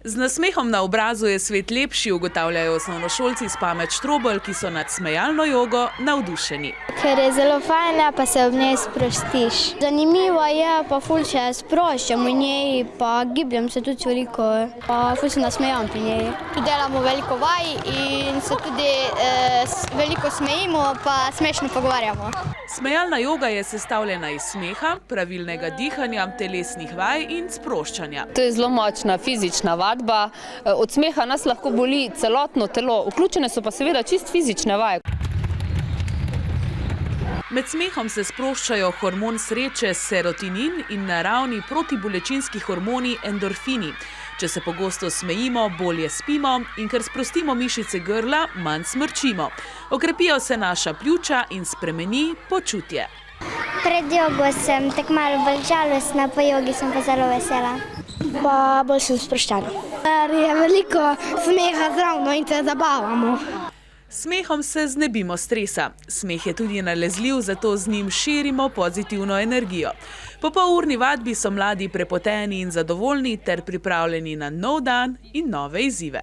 Z nasmehom na obrazu je svet lepši, ugotavljajo osnovnošolci s Pamet Štrobelj, ki so nad smejalno jogo navdušeni. Ker je zelo fajna, pa se ob njej sprostiš. Zanimivo je, pa ful se sproščam v njej, pa gibljem se tudi veliko, pa ful se nasmejam pri njej. Delamo veliko vaj in se tudi veliko smejimo, pa smešno pogovarjamo. Smejalna joga je sestavljena iz smeha, pravilnega dihanja, telesnih vaj in sproščanja. To je zelo močna fizična vadba. Od smeha nas lahko boli celotno telo, vključene so pa seveda čist fizične vaje. Med smehom se sproščajo hormon sreče serotinin in naravni protibolečinski hormoni endorfini. Če se pogosto smejimo, bolje spimo in ker sprostimo mišice grla, manj smrčimo. Okrepijo se naša pljuča in spremeni počutje. Pred jogo sem tako malo bolj žalostna, po jogi sem pa zelo vesela. Pa bolj sem sproščena. Ker je veliko smeha zravno in se zabavamo. Smehom se znebimo stresa. Smeh je tudi nalezljiv, zato z njim širimo pozitivno energijo. Po polurni vadbi so mladi prepoteni in zadovoljni ter pripravljeni na nov dan in nove izzive.